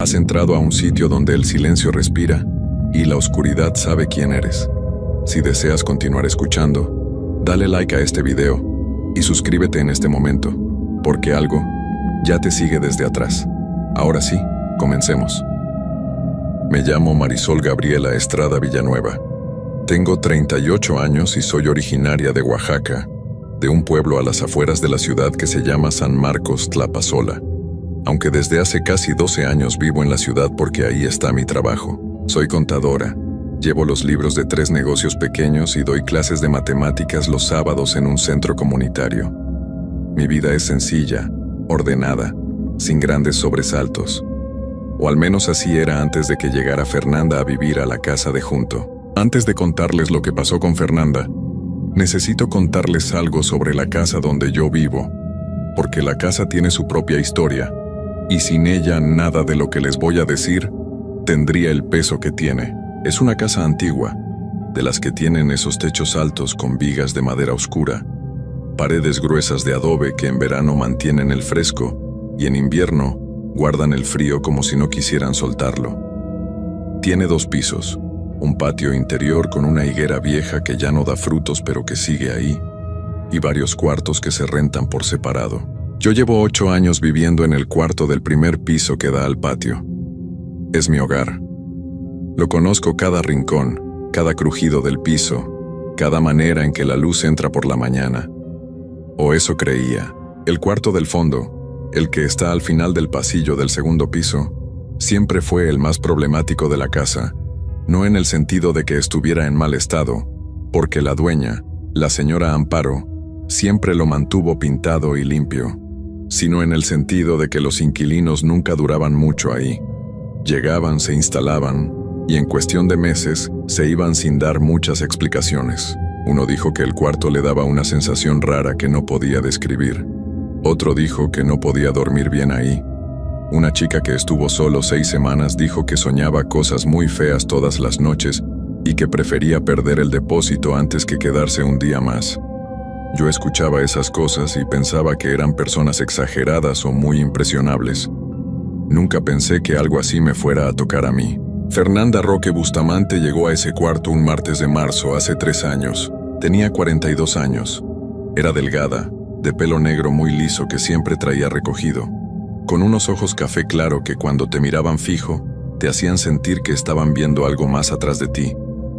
Has entrado a un sitio donde el silencio respira y la oscuridad sabe quién eres. Si deseas continuar escuchando, dale like a este video y suscríbete en este momento, porque algo ya te sigue desde atrás. Ahora sí, comencemos. Me llamo Marisol Gabriela Estrada Villanueva. Tengo 38 años y soy originaria de Oaxaca, de un pueblo a las afueras de la ciudad que se llama San Marcos Tlapazola. Aunque desde hace casi 12 años vivo en la ciudad porque ahí está mi trabajo. Soy contadora, llevo los libros de 3 negocios pequeños y doy clases de matemáticas los sábados en un centro comunitario. Mi vida es sencilla, ordenada, sin grandes sobresaltos. O al menos así era antes de que llegara Fernanda a vivir a la casa de junto. Antes de contarles lo que pasó con Fernanda, necesito contarles algo sobre la casa donde yo vivo, porque la casa tiene su propia historia, y sin ella nada de lo que les voy a decir tendría el peso que tiene. Es una casa antigua, de las que tienen esos techos altos con vigas de madera oscura, paredes gruesas de adobe que en verano mantienen el fresco y en invierno guardan el frío como si no quisieran soltarlo. Tiene 2 pisos, un patio interior con una higuera vieja que ya no da frutos pero que sigue ahí, y varios cuartos que se rentan por separado. Yo llevo 8 años viviendo en el cuarto del primer piso que da al patio. Es mi hogar. Lo conozco cada rincón, cada crujido del piso, cada manera en que la luz entra por la mañana. O eso creía. El cuarto del fondo, el que está al final del pasillo del segundo piso, siempre fue el más problemático de la casa, no en el sentido de que estuviera en mal estado, porque la dueña, la señora Amparo, siempre lo mantuvo pintado y limpio, sino en el sentido de que los inquilinos nunca duraban mucho ahí. Llegaban, se instalaban, y en cuestión de meses se iban sin dar muchas explicaciones. Uno dijo que el cuarto le daba una sensación rara que no podía describir. Otro dijo que no podía dormir bien ahí. Una chica que estuvo solo 6 semanas dijo que soñaba cosas muy feas todas las noches y que prefería perder el depósito antes que quedarse un día más. Yo escuchaba esas cosas y pensaba que eran personas exageradas o muy impresionables. Nunca pensé que algo así me fuera a tocar a mí. Fernanda Roque Bustamante llegó a ese cuarto un martes de marzo hace 3 años. Tenía 42 años. Era delgada, de pelo negro muy liso que siempre traía recogido, con unos ojos café claro que cuando te miraban fijo, te hacían sentir que estaban viendo algo más atrás de ti,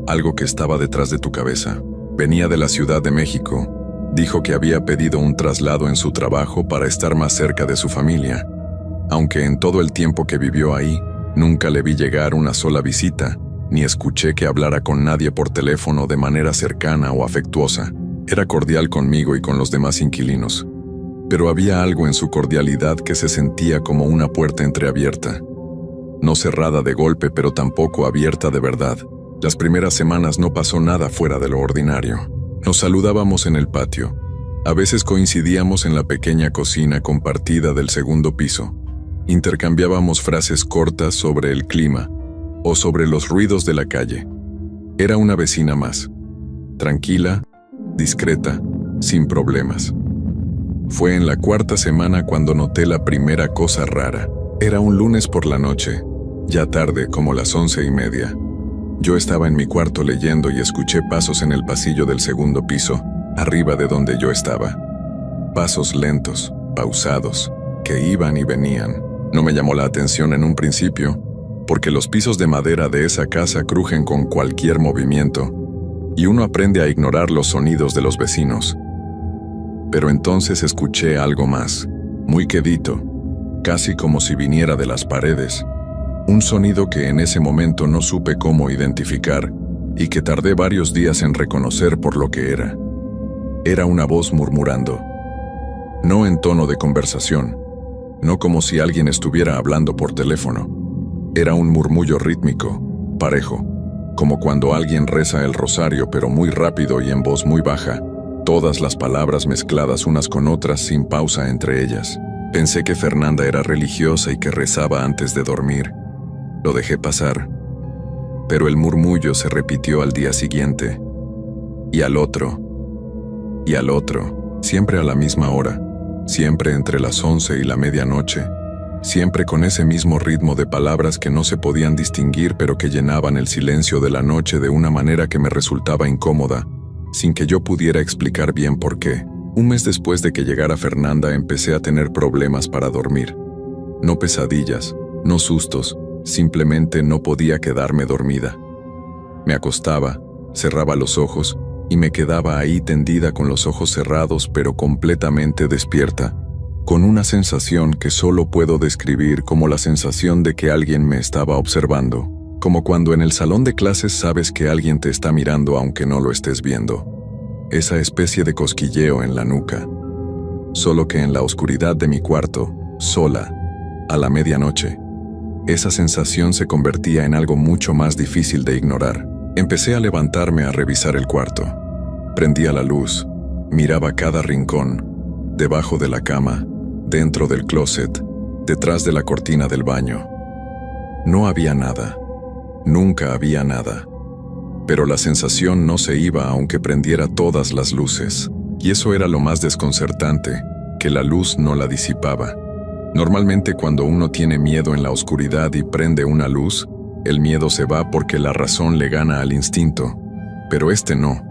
algo que estaba detrás de tu cabeza. Venía de la Ciudad de México. Dijo que había pedido un traslado en su trabajo para estar más cerca de su familia, aunque en todo el tiempo que vivió ahí, nunca le vi llegar una sola visita, ni escuché que hablara con nadie por teléfono de manera cercana o afectuosa. Era cordial conmigo y con los demás inquilinos, pero había algo en su cordialidad que se sentía como una puerta entreabierta, no cerrada de golpe, pero tampoco abierta de verdad. Las primeras semanas no pasó nada fuera de lo ordinario. Nos saludábamos en el patio. A veces coincidíamos en la pequeña cocina compartida del segundo piso. Intercambiábamos frases cortas sobre el clima o sobre los ruidos de la calle. Era una vecina más. Tranquila, discreta, sin problemas. Fue en la 4ª semana cuando noté la primera cosa rara. Era un lunes por la noche, ya tarde, como las 11:30. Yo estaba en mi cuarto leyendo y escuché pasos en el pasillo del segundo piso, arriba de donde yo estaba. Pasos lentos, pausados, que iban y venían. No me llamó la atención en un principio, porque los pisos de madera de esa casa crujen con cualquier movimiento, y uno aprende a ignorar los sonidos de los vecinos. Pero entonces escuché algo más, muy quedito, casi como si viniera de las paredes. Un sonido que en ese momento no supe cómo identificar y que tardé varios días en reconocer por lo que era. Era una voz murmurando. No en tono de conversación, no como si alguien estuviera hablando por teléfono. Era un murmullo rítmico, parejo, como cuando alguien reza el rosario pero muy rápido y en voz muy baja, todas las palabras mezcladas unas con otras sin pausa entre ellas. Pensé que Fernanda era religiosa y que rezaba antes de dormir. Lo dejé pasar, pero el murmullo se repitió al día siguiente, y al otro, siempre a la misma hora, siempre entre las 11 y la medianoche, siempre con ese mismo ritmo de palabras que no se podían distinguir pero que llenaban el silencio de la noche de una manera que me resultaba incómoda, sin que yo pudiera explicar bien por qué. Un mes después de que llegara Fernanda empecé a tener problemas para dormir. No pesadillas, no sustos, simplemente no podía quedarme dormida. Me acostaba, cerraba los ojos y me quedaba ahí tendida con los ojos cerrados pero completamente despierta, con una sensación que solo puedo describir como la sensación de que alguien me estaba observando, como cuando en el salón de clases sabes que alguien te está mirando aunque no lo estés viendo. Esa especie de cosquilleo en la nuca. Solo que en la oscuridad de mi cuarto, sola, a la medianoche, esa sensación se convertía en algo mucho más difícil de ignorar. Empecé a levantarme a revisar el cuarto. Prendía la luz, miraba cada rincón, debajo de la cama, dentro del closet, detrás de la cortina del baño. No había nada. Nunca había nada. Pero la sensación no se iba aunque prendiera todas las luces. Y eso era lo más desconcertante, que la luz no la disipaba. Normalmente cuando uno tiene miedo en la oscuridad y prende una luz, el miedo se va porque la razón le gana al instinto. Pero este no.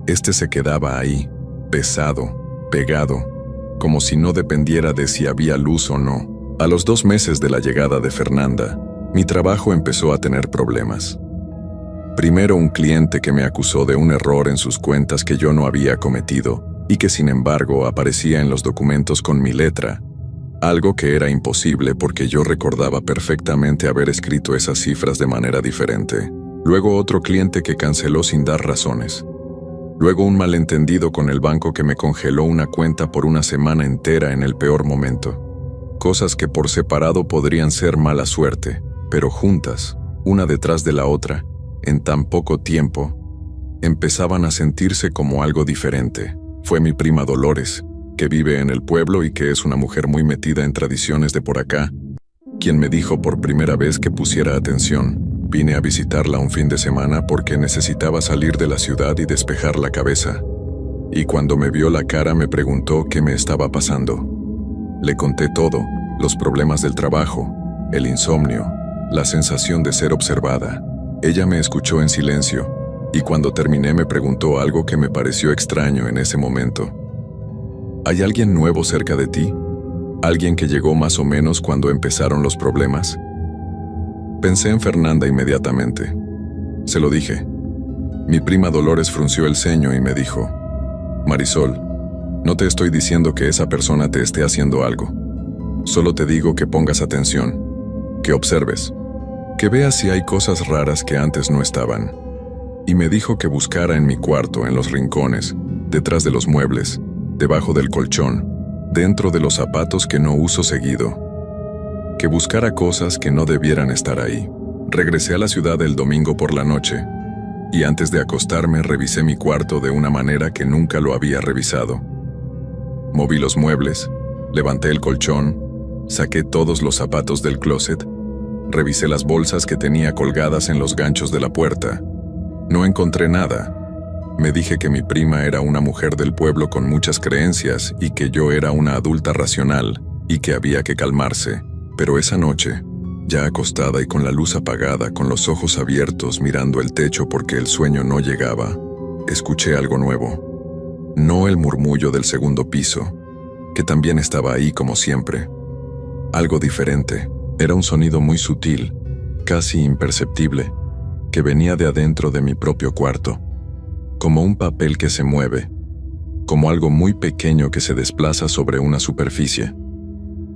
Este se quedaba ahí, pesado, pegado, como si no dependiera de si había luz o no. A los 2 meses de la llegada de Fernanda, mi trabajo empezó a tener problemas. Primero un cliente que me acusó de un error en sus cuentas que yo no había cometido y que sin embargo aparecía en los documentos con mi letra, algo que era imposible porque yo recordaba perfectamente haber escrito esas cifras de manera diferente. Luego otro cliente que canceló sin dar razones. Luego un malentendido con el banco que me congeló una cuenta por una semana entera en el peor momento. Cosas que por separado podrían ser mala suerte, pero juntas, una detrás de la otra, en tan poco tiempo, empezaban a sentirse como algo diferente. Fue mi prima Dolores, que vive en el pueblo y que es una mujer muy metida en tradiciones de por acá, quien me dijo por primera vez que pusiera atención. Vine a visitarla un fin de semana porque necesitaba salir de la ciudad y despejar la cabeza. Y cuando me vio la cara me preguntó qué me estaba pasando. Le conté todo, los problemas del trabajo, el insomnio, la sensación de ser observada. Ella me escuchó en silencio, y cuando terminé me preguntó algo que me pareció extraño en ese momento. ¿Hay alguien nuevo cerca de ti? ¿Alguien que llegó más o menos cuando empezaron los problemas? Pensé en Fernanda inmediatamente. Se lo dije. Mi prima Dolores frunció el ceño y me dijo: Marisol, no te estoy diciendo que esa persona te esté haciendo algo. Solo te digo que pongas atención, que observes, que veas si hay cosas raras que antes no estaban. Y me dijo que buscara en mi cuarto, en los rincones, detrás de los muebles, debajo del colchón, dentro de los zapatos que no uso seguido. Que buscara cosas que no debieran estar ahí. Regresé a la ciudad el domingo por la noche, y antes de acostarme revisé mi cuarto de una manera que nunca lo había revisado. Moví los muebles, levanté el colchón, saqué todos los zapatos del closet, revisé las bolsas que tenía colgadas en los ganchos de la puerta. No encontré nada. Me dije que mi prima era una mujer del pueblo con muchas creencias y que yo era una adulta racional y que había que calmarse. Pero esa noche, ya acostada y con la luz apagada, con los ojos abiertos mirando el techo porque el sueño no llegaba, escuché algo nuevo. No el murmullo del segundo piso, que también estaba ahí como siempre. Algo diferente. Era un sonido muy sutil, casi imperceptible, que venía de adentro de mi propio cuarto. Como un papel que se mueve, como algo muy pequeño que se desplaza sobre una superficie.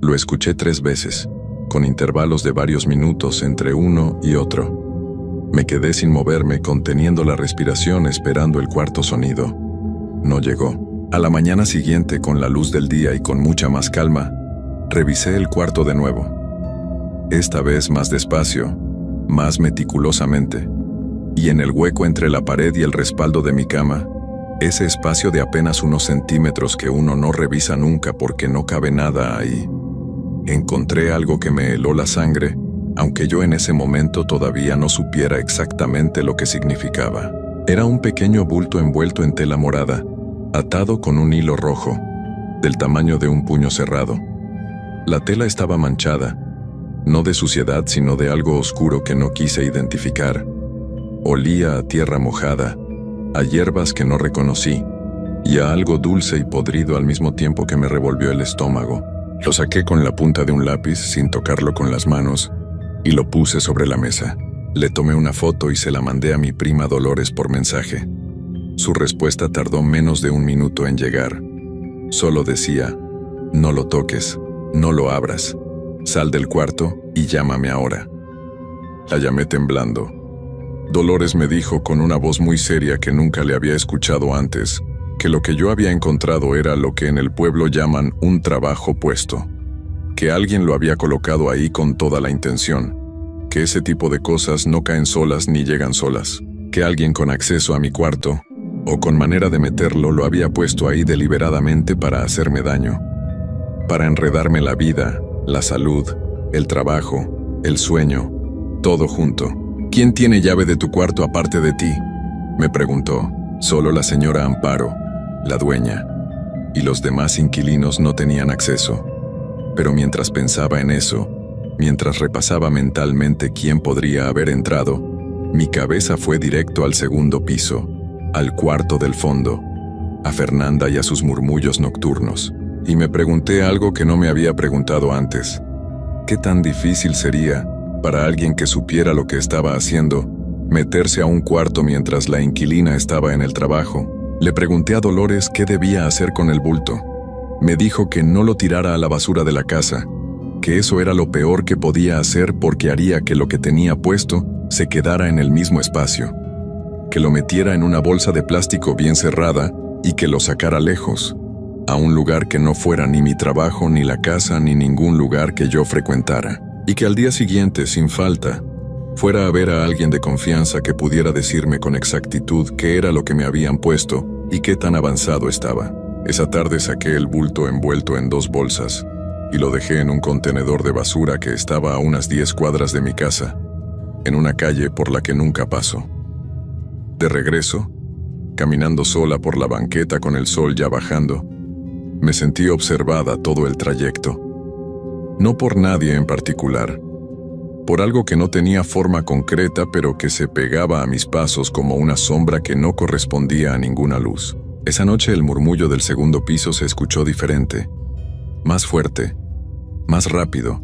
Lo escuché 3 veces, con intervalos de varios minutos entre uno y otro. Me quedé sin moverme, conteniendo la respiración, esperando el cuarto sonido. No llegó. A la mañana siguiente, con la luz del día y con mucha más calma, revisé el cuarto de nuevo. Esta vez más despacio, más meticulosamente. Y en el hueco entre la pared y el respaldo de mi cama, ese espacio de apenas unos centímetros que uno no revisa nunca porque no cabe nada ahí, encontré algo que me heló la sangre, aunque yo en ese momento todavía no supiera exactamente lo que significaba. Era un pequeño bulto envuelto en tela morada, atado con un hilo rojo, del tamaño de un puño cerrado. La tela estaba manchada, no de suciedad sino de algo oscuro que no quise identificar. Olía a tierra mojada, a hierbas que no reconocí, y a algo dulce y podrido al mismo tiempo que me revolvió el estómago. Lo saqué con la punta de un lápiz sin tocarlo con las manos y lo puse sobre la mesa. Le tomé una foto y se la mandé a mi prima Dolores por mensaje. Su respuesta tardó menos de 1 minuto en llegar. Solo decía: no lo toques, no lo abras, sal del cuarto y llámame ahora. La llamé temblando. Dolores me dijo con una voz muy seria que nunca le había escuchado antes, que lo que yo había encontrado era lo que en el pueblo llaman un trabajo puesto, que alguien lo había colocado ahí con toda la intención, que ese tipo de cosas no caen solas ni llegan solas, que alguien con acceso a mi cuarto, o con manera de meterlo, lo había puesto ahí deliberadamente para hacerme daño, para enredarme la vida, la salud, el trabajo, el sueño, todo junto. ¿Quién tiene llave de tu cuarto aparte de ti?, me preguntó. Solo la señora Amparo, la dueña, y los demás inquilinos no tenían acceso. Pero mientras pensaba en eso, mientras repasaba mentalmente quién podría haber entrado, mi cabeza fue directo al segundo piso, al cuarto del fondo, a Fernanda y a sus murmullos nocturnos, y me pregunté algo que no me había preguntado antes. ¿Qué tan difícil sería, para alguien que supiera lo que estaba haciendo, meterse a un cuarto mientras la inquilina estaba en el trabajo? Le pregunté a Dolores qué debía hacer con el bulto. Me dijo que no lo tirara a la basura de la casa, que eso era lo peor que podía hacer porque haría que lo que tenía puesto se quedara en el mismo espacio, que lo metiera en una bolsa de plástico bien cerrada y que lo sacara lejos, a un lugar que no fuera ni mi trabajo, ni la casa, ni ningún lugar que yo frecuentara, y que al día siguiente, sin falta, fuera a ver a alguien de confianza que pudiera decirme con exactitud qué era lo que me habían puesto y qué tan avanzado estaba. Esa tarde saqué el bulto envuelto en 2 bolsas y lo dejé en un contenedor de basura que estaba a unas 10 cuadras de mi casa, en una calle por la que nunca paso. De regreso, caminando sola por la banqueta con el sol ya bajando, me sentí observada todo el trayecto. No por nadie en particular, por algo que no tenía forma concreta pero que se pegaba a mis pasos como una sombra que no correspondía a ninguna luz. Esa noche el murmullo del segundo piso se escuchó diferente, más fuerte, más rápido,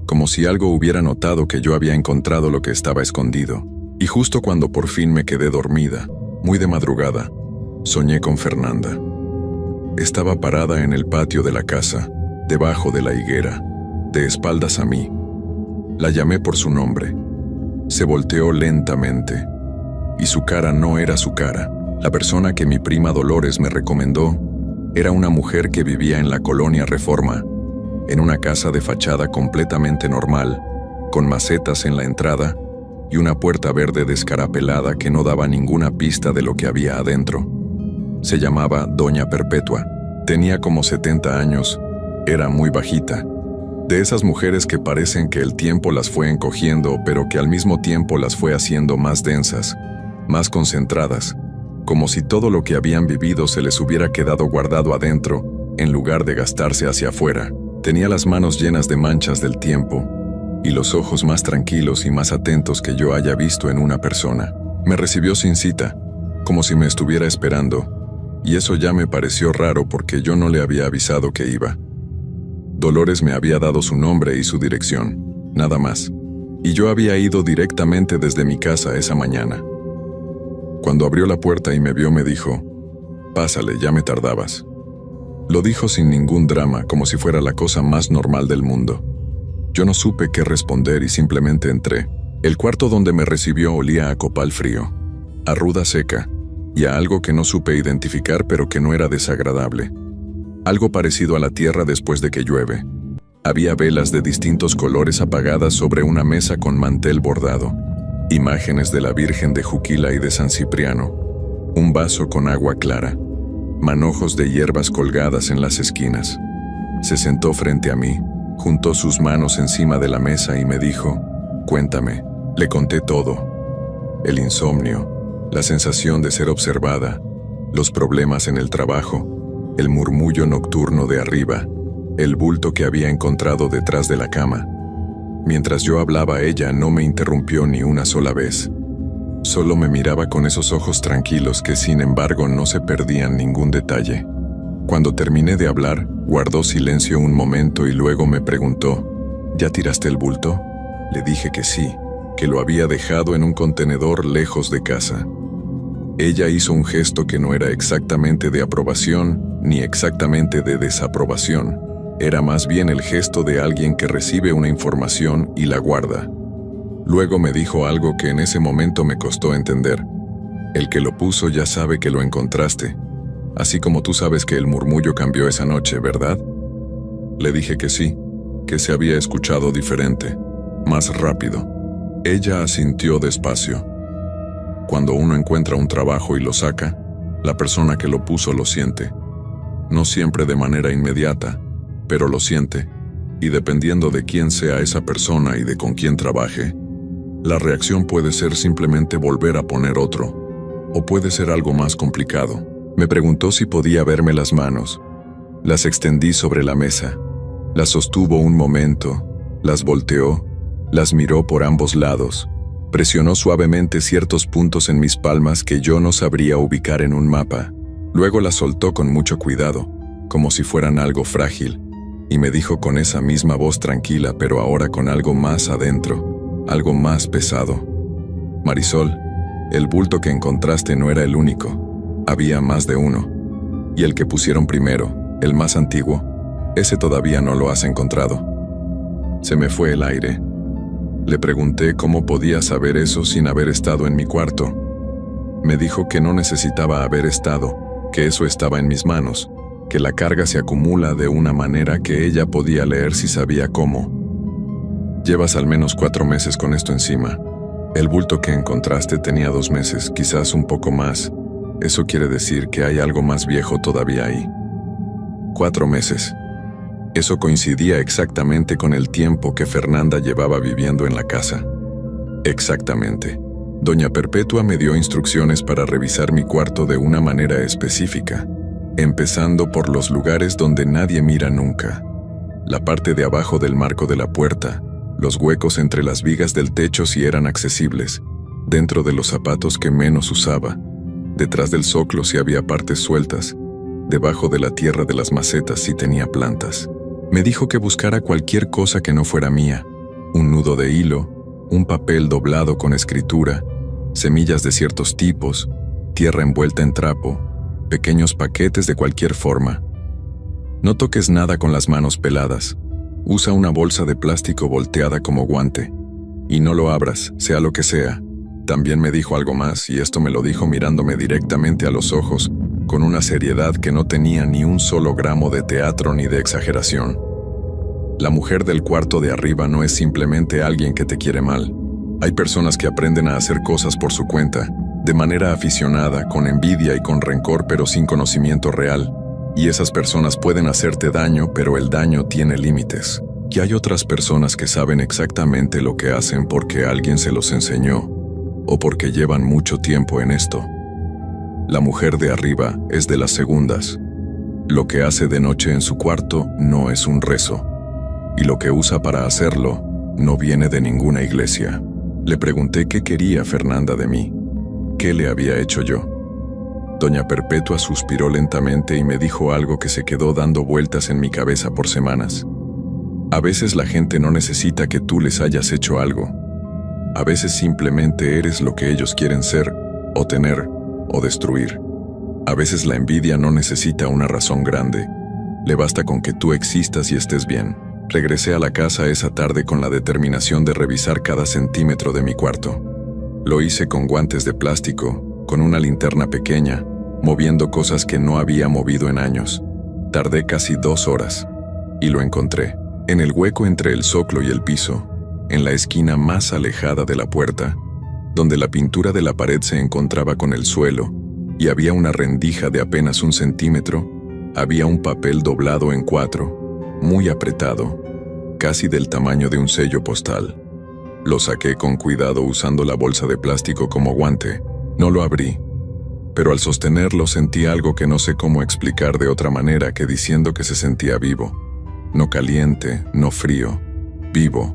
como si algo hubiera notado que yo había encontrado lo que estaba escondido. Y justo cuando por fin me quedé dormida, muy de madrugada, soñé con Fernanda. Estaba parada en el patio de la casa, debajo de la higuera, de espaldas a mí. La llamé por su nombre. Se volteó lentamente, y su cara no era su cara. La persona que mi prima Dolores me recomendó era una mujer que vivía en la colonia Reforma, en una casa de fachada completamente normal, con macetas en la entrada y una puerta verde descarapelada que no daba ninguna pista de lo que había adentro. Se llamaba Doña Perpetua. Tenía como 70 años, era muy bajita. De esas mujeres que parecen que el tiempo las fue encogiendo, pero que al mismo tiempo las fue haciendo más densas, más concentradas, como si todo lo que habían vivido se les hubiera quedado guardado adentro, en lugar de gastarse hacia afuera. Tenía las manos llenas de manchas del tiempo, y los ojos más tranquilos y más atentos que yo haya visto en una persona. Me recibió sin cita, como si me estuviera esperando, y eso ya me pareció raro porque yo no le había avisado que iba. Dolores me había dado su nombre y su dirección, nada más, y yo había ido directamente desde mi casa esa mañana. Cuando abrió la puerta y me vio me dijo: «Pásale, ya me tardabas». Lo dijo sin ningún drama, como si fuera la cosa más normal del mundo. Yo no supe qué responder y simplemente entré. El cuarto donde me recibió olía a copal frío, a ruda seca, y a algo que no supe identificar pero que no era desagradable. Algo parecido a la tierra después de que llueve. Había velas de distintos colores apagadas sobre una mesa con mantel bordado, imágenes de la Virgen de Juquila y de San Cipriano, un vaso con agua clara, manojos de hierbas colgadas en las esquinas. Se sentó frente a mí, juntó sus manos encima de la mesa y me dijo: «Cuéntame». Le conté todo. El insomnio, la sensación de ser observada, los problemas en el trabajo, el murmullo nocturno de arriba, el bulto que había encontrado detrás de la cama. Mientras yo hablaba, ella no me interrumpió ni una sola vez. Solo me miraba con esos ojos tranquilos que, sin embargo, no se perdían ningún detalle. Cuando terminé de hablar, guardó silencio un momento y luego me preguntó, ¿ya tiraste el bulto? Le dije que sí, que lo había dejado en un contenedor lejos de casa. Ella hizo un gesto que no era exactamente de aprobación ni exactamente de desaprobación. Era más bien el gesto de alguien que recibe una información y la guarda. Luego me dijo algo que en ese momento me costó entender. El que lo puso ya sabe que lo encontraste, así como tú sabes que el murmullo cambió esa noche, ¿verdad? Le dije que sí, que se había escuchado diferente, más rápido. Ella asintió despacio. Cuando uno encuentra un trabajo y lo saca, la persona que lo puso lo siente. No siempre de manera inmediata, pero lo siente, y dependiendo de quién sea esa persona y de con quién trabaje, la reacción puede ser simplemente volver a poner otro, o puede ser algo más complicado. Me preguntó si podía verme las manos. Las extendí sobre la mesa. Las sostuvo un momento, las volteó, las miró por ambos lados. Presionó suavemente ciertos puntos en mis palmas que yo no sabría ubicar en un mapa. Luego las soltó con mucho cuidado, como si fueran algo frágil, y me dijo con esa misma voz tranquila, pero ahora con algo más adentro, algo más pesado. Marisol, el bulto que encontraste no era el único. Había más de uno. Y el que pusieron primero, el más antiguo, ese todavía no lo has encontrado. Se me fue el aire. Le pregunté cómo podía saber eso sin haber estado en mi cuarto. Me dijo que no necesitaba haber estado, que eso estaba en mis manos, que la carga se acumula de una manera que ella podía leer si sabía cómo. Llevas al menos 4 meses con esto encima. El bulto que encontraste tenía 2 meses, quizás un poco más. Eso quiere decir que hay algo más viejo todavía ahí. 4 meses. Eso coincidía exactamente con el tiempo que Fernanda llevaba viviendo en la casa. Exactamente. Doña Perpetua me dio instrucciones para revisar mi cuarto de una manera específica, empezando por los lugares donde nadie mira nunca. La parte de abajo del marco de la puerta, los huecos entre las vigas del techo si eran accesibles, dentro de los zapatos que menos usaba, detrás del zoclo si había partes sueltas, debajo de la tierra de las macetas si tenía plantas. Me dijo que buscara cualquier cosa que no fuera mía, un nudo de hilo, un papel doblado con escritura, semillas de ciertos tipos, tierra envuelta en trapo, pequeños paquetes de cualquier forma. No toques nada con las manos peladas. Usa una bolsa de plástico volteada como guante. Y no lo abras, sea lo que sea. También me dijo algo más, y esto me lo dijo mirándome directamente a los ojos, con una seriedad que no tenía ni un solo gramo de teatro ni de exageración. La mujer del cuarto de arriba no es simplemente alguien que te quiere mal. Hay personas que aprenden a hacer cosas por su cuenta, de manera aficionada, con envidia y con rencor, pero sin conocimiento real. Y esas personas pueden hacerte daño, pero el daño tiene límites. Y hay otras personas que saben exactamente lo que hacen porque alguien se los enseñó, o porque llevan mucho tiempo en esto. La mujer de arriba es de las segundas. Lo que hace de noche en su cuarto no es un rezo, y lo que usa para hacerlo no viene de ninguna iglesia. Le pregunté qué quería Fernanda de mí. ¿Qué le había hecho yo? Doña Perpetua suspiró lentamente y me dijo algo que se quedó dando vueltas en mi cabeza por semanas. A veces la gente no necesita que tú les hayas hecho algo. A veces simplemente eres lo que ellos quieren ser, o tener, o destruir. A veces la envidia no necesita una razón grande. Le basta con que tú existas y estés bien. Regresé a la casa esa tarde con la determinación de revisar cada centímetro de mi cuarto. Lo hice con guantes de plástico, con una linterna pequeña, moviendo cosas que no había movido en años. Tardé casi 2 horas. Y lo encontré. En el hueco entre el zoclo y el piso, en la esquina más alejada de la puerta, donde la pintura de la pared se encontraba con el suelo, y había una rendija de apenas 1 centímetro, había un papel doblado en 4, muy apretado, casi del tamaño de un sello postal. Lo saqué con cuidado usando la bolsa de plástico como guante. No lo abrí, pero al sostenerlo sentí algo que no sé cómo explicar de otra manera que diciendo que se sentía vivo. No caliente, no frío, vivo.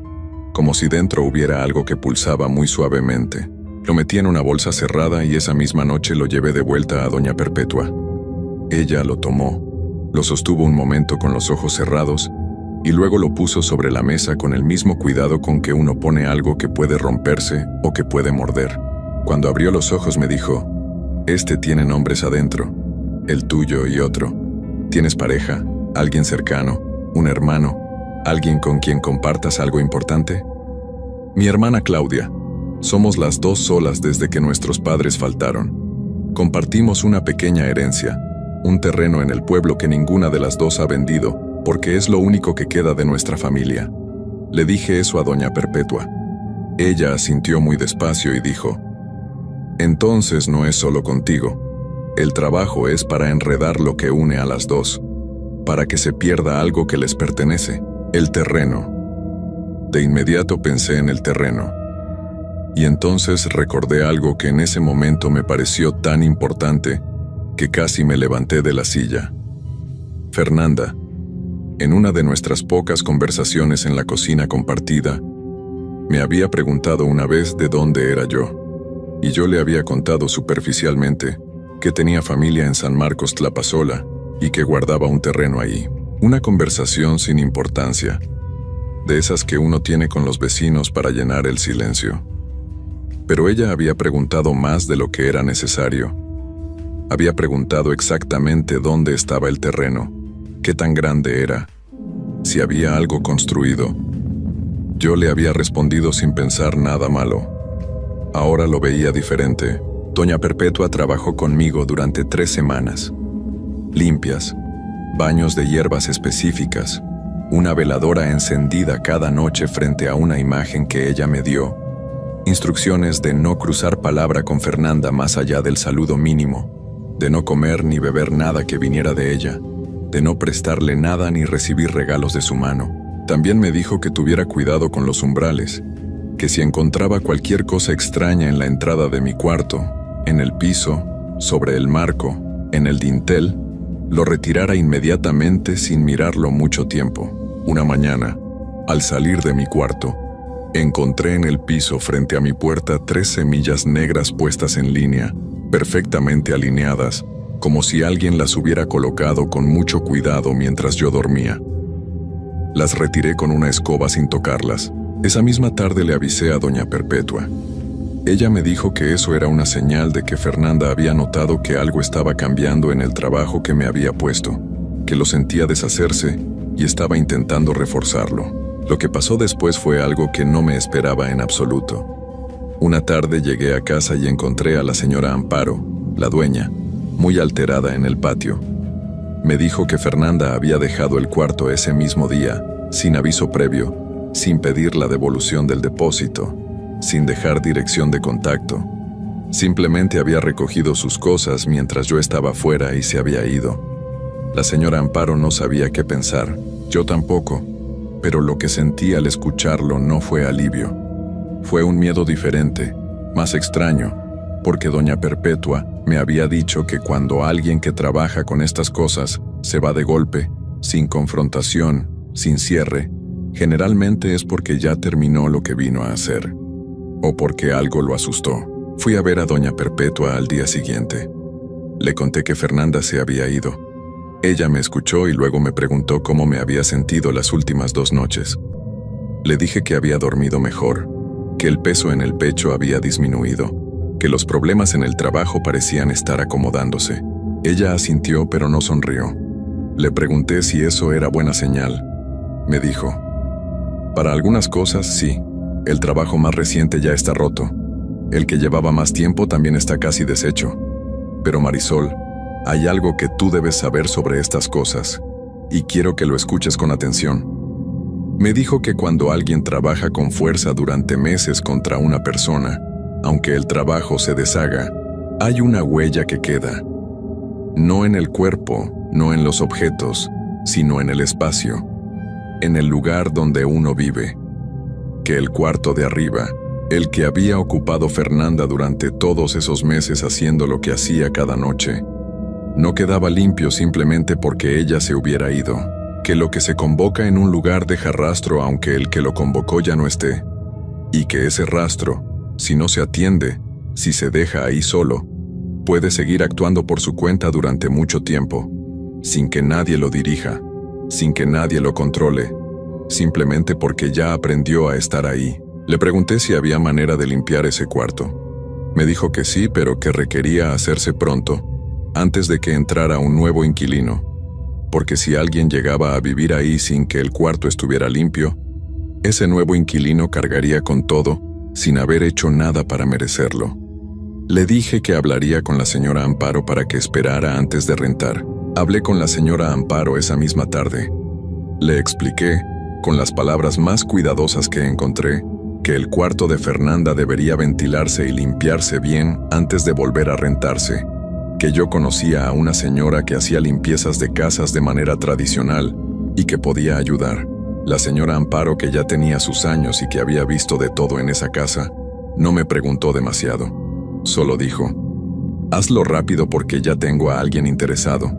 como si dentro hubiera algo que pulsaba muy suavemente. Lo metí en una bolsa cerrada y esa misma noche lo llevé de vuelta a doña Perpetua. Ella lo tomó, lo sostuvo un momento con los ojos cerrados y luego lo puso sobre la mesa con el mismo cuidado con que uno pone algo que puede romperse o que puede morder. Cuando abrió los ojos me dijo: «Este tiene nombres adentro, el tuyo y otro. ¿Tienes pareja? ¿Alguien cercano? ¿Un hermano? ¿Alguien con quien compartas algo importante?» «Mi hermana Claudia. Somos las dos solas desde que nuestros padres faltaron. Compartimos una pequeña herencia, un terreno en el pueblo que ninguna de las dos ha vendido, porque es lo único que queda de nuestra familia». Le dije eso a doña Perpetua. Ella asintió muy despacio y dijo: «Entonces no es solo contigo. El trabajo es para enredar lo que une a las dos, para que se pierda algo que les pertenece, el terreno». De inmediato pensé en el terreno. Y entonces recordé algo que en ese momento me pareció tan importante que casi me levanté de la silla. Fernanda, en una de nuestras pocas conversaciones en la cocina compartida, me había preguntado una vez de dónde era yo, y yo le había contado superficialmente que tenía familia en San Marcos Tlapazola y que guardaba un terreno ahí. Una conversación sin importancia, de esas que uno tiene con los vecinos para llenar el silencio. Pero ella había preguntado más de lo que era necesario. Había preguntado exactamente dónde estaba el terreno, qué tan grande era, si había algo construido. Yo le había respondido sin pensar nada malo. Ahora lo veía diferente. Doña Perpetua trabajó conmigo durante 3 semanas. Limpias, baños de hierbas específicas, una veladora encendida cada noche frente a una imagen que ella me dio, instrucciones de no cruzar palabra con Fernanda más allá del saludo mínimo, de no comer ni beber nada que viniera de ella, de no prestarle nada ni recibir regalos de su mano. También me dijo que tuviera cuidado con los umbrales, que si encontraba cualquier cosa extraña en la entrada de mi cuarto, en el piso, sobre el marco, en el dintel, lo retirara inmediatamente sin mirarlo mucho tiempo. Una mañana, al salir de mi cuarto, encontré en el piso frente a mi puerta 3 semillas negras puestas en línea, perfectamente alineadas, como si alguien las hubiera colocado con mucho cuidado mientras yo dormía. Las retiré con una escoba sin tocarlas. Esa misma tarde le avisé a doña Perpetua. Ella me dijo que eso era una señal de que Fernanda había notado que algo estaba cambiando en el trabajo que me había puesto, que lo sentía deshacerse y estaba intentando reforzarlo. Lo que pasó después fue algo que no me esperaba en absoluto. Una tarde llegué a casa y encontré a la señora Amparo, la dueña, muy alterada en el patio. Me dijo que Fernanda había dejado el cuarto ese mismo día, sin aviso previo, sin pedir la devolución del depósito, sin dejar dirección de contacto. Simplemente había recogido sus cosas mientras yo estaba fuera y se había ido. La señora Amparo no sabía qué pensar, yo tampoco, pero lo que sentí al escucharlo no fue alivio. Fue un miedo diferente, más extraño, porque doña Perpetua me había dicho que cuando alguien que trabaja con estas cosas se va de golpe, sin confrontación, sin cierre, generalmente es porque ya terminó lo que vino a hacer, o porque algo lo asustó. Fui a ver a doña Perpetua al día siguiente. Le conté que Fernanda se había ido. Ella me escuchó y luego me preguntó cómo me había sentido las últimas 2 noches. Le dije que había dormido mejor, que el peso en el pecho había disminuido, que los problemas en el trabajo parecían estar acomodándose. Ella asintió pero no sonrió. Le pregunté si eso era buena señal. Me dijo: «Para algunas cosas, sí. El trabajo más reciente ya está roto. El que llevaba más tiempo también está casi deshecho. Pero Marisol, hay algo que tú debes saber sobre estas cosas, y quiero que lo escuches con atención». Me dijo que cuando alguien trabaja con fuerza durante meses contra una persona, aunque el trabajo se deshaga, hay una huella que queda. No en el cuerpo, no en los objetos, sino en el espacio, en el lugar donde uno vive. Que el cuarto de arriba, el que había ocupado Fernanda durante todos esos meses haciendo lo que hacía cada noche, no quedaba limpio simplemente porque ella se hubiera ido. que lo que se convoca en un lugar deja rastro aunque el que lo convocó ya no esté, y que ese rastro, si no se atiende, si se deja ahí solo, puede seguir actuando por su cuenta durante mucho tiempo, sin que nadie lo dirija, sin que nadie lo controle, simplemente porque ya aprendió a estar ahí. Le pregunté si había manera de limpiar ese cuarto. Me dijo que sí, pero que requería hacerse pronto, antes de que entrara un nuevo inquilino, porque si alguien llegaba a vivir ahí sin que el cuarto estuviera limpio, ese nuevo inquilino cargaría con todo, sin haber hecho nada para merecerlo. Le dije que hablaría con la señora Amparo para que esperara antes de rentar. Hablé con la señora Amparo esa misma tarde. Le expliqué, con las palabras más cuidadosas que encontré, que el cuarto de Fernanda debería ventilarse y limpiarse bien antes de volver a rentarse, que yo conocía a una señora que hacía limpiezas de casas de manera tradicional y que podía ayudar. La señora Amparo, que ya tenía sus años y que había visto de todo en esa casa, no me preguntó demasiado. Solo dijo: «Hazlo rápido porque ya tengo a alguien interesado».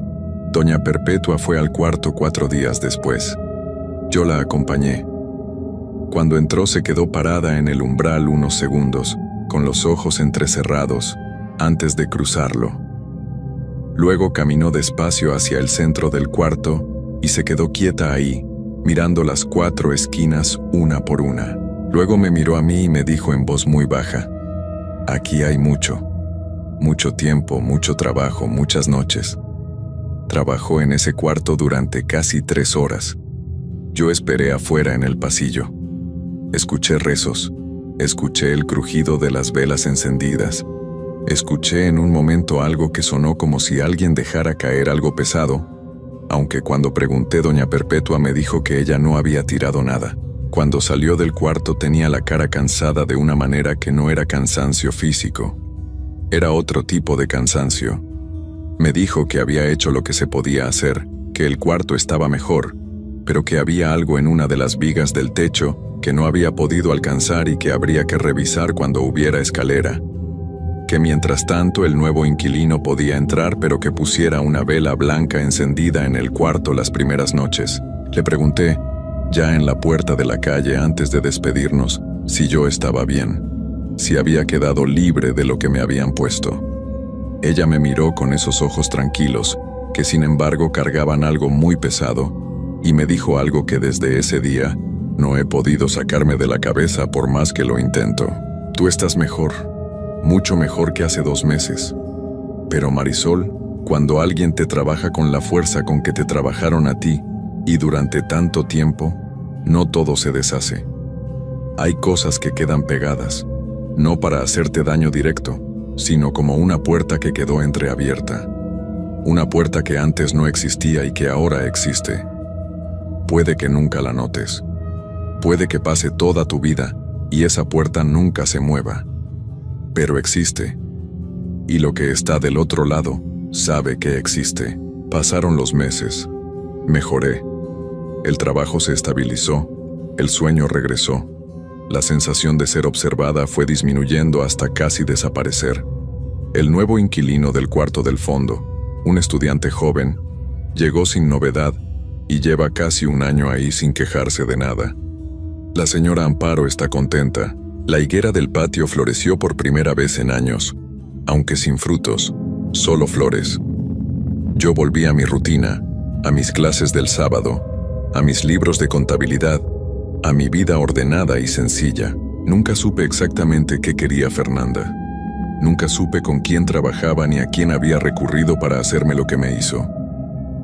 Doña Perpetua fue al cuarto 4 días después. Yo la acompañé. Cuando entró se quedó parada en el umbral unos segundos, con los ojos entrecerrados, antes de cruzarlo. Luego caminó despacio hacia el centro del cuarto y se quedó quieta ahí, mirando las 4 esquinas una por una. Luego me miró a mí y me dijo en voz muy baja: «Aquí hay mucho tiempo, mucho trabajo, muchas noches». Trabajó en ese cuarto durante casi 3 horas. Yo esperé afuera en el pasillo. Escuché rezos, escuché el crujido de las velas encendidas. Escuché en un momento algo que sonó como si alguien dejara caer algo pesado, aunque cuando pregunté doña Perpetua me dijo que ella no había tirado nada. Cuando salió del cuarto tenía la cara cansada de una manera que no era cansancio físico. Era otro tipo de cansancio. Me dijo que había hecho lo que se podía hacer, que el cuarto estaba mejor, pero que había algo en una de las vigas del techo que no había podido alcanzar y que habría que revisar cuando hubiera escalera. Que mientras tanto el nuevo inquilino podía entrar, pero que pusiera una vela blanca encendida en el cuarto las primeras noches. Le pregunté, ya en la puerta de la calle antes de despedirnos, si yo estaba bien, si había quedado libre de lo que me habían puesto. Ella me miró con esos ojos tranquilos, que sin embargo cargaban algo muy pesado, y me dijo algo que desde ese día no he podido sacarme de la cabeza por más que lo intento. Tú estás mejor, mucho mejor que hace 2 meses. Pero Marisol, cuando alguien te trabaja con la fuerza con que te trabajaron a ti, y durante tanto tiempo, no todo se deshace. Hay cosas que quedan pegadas, no para hacerte daño directo, sino como una puerta que quedó entreabierta. Una puerta que antes no existía y que ahora existe. Puede que nunca la notes. Puede que pase toda tu vida y esa puerta nunca se mueva. Pero existe. Y lo que está del otro lado sabe que existe. Pasaron los meses. Mejoré. El trabajo se estabilizó. El sueño regresó. La sensación de ser observada fue disminuyendo hasta casi desaparecer. El nuevo inquilino del cuarto del fondo, un estudiante joven, llegó sin novedad y lleva casi 1 año ahí sin quejarse de nada. La señora Amparo está contenta. La higuera del patio floreció por primera vez en años, aunque sin frutos, solo flores. Yo volví a mi rutina, a mis clases del sábado, a mis libros de contabilidad, a mi vida ordenada y sencilla. Nunca supe exactamente qué quería Fernanda. Nunca supe con quién trabajaba ni a quién había recurrido para hacerme lo que me hizo.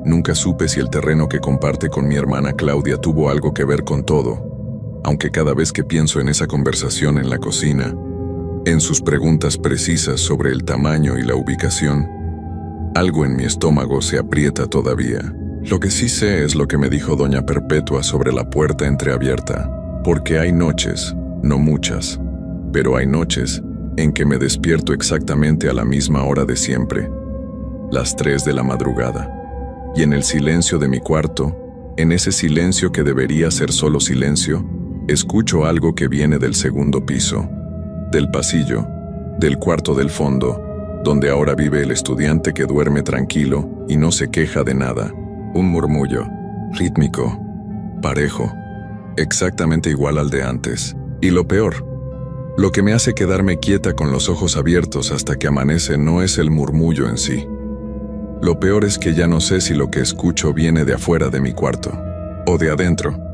Nunca supe si el terreno que comparte con mi hermana Claudia tuvo algo que ver con todo, aunque cada vez que pienso en esa conversación en la cocina, en sus preguntas precisas sobre el tamaño y la ubicación, algo en mi estómago se aprieta todavía. Lo que sí sé es lo que me dijo doña Perpetua sobre la puerta entreabierta, porque hay noches, no muchas, pero hay noches en que me despierto exactamente a la misma hora de siempre, las 3 de la madrugada, y en el silencio de mi cuarto, en ese silencio que debería ser solo silencio, escucho algo que viene del segundo piso, del pasillo, del cuarto del fondo, donde ahora vive el estudiante que duerme tranquilo y no se queja de nada. Un murmullo, rítmico, parejo, exactamente igual al de antes. Y lo peor, lo que me hace quedarme quieta con los ojos abiertos hasta que amanece no es el murmullo en sí. Lo peor es que ya no sé si lo que escucho viene de afuera de mi cuarto o de adentro.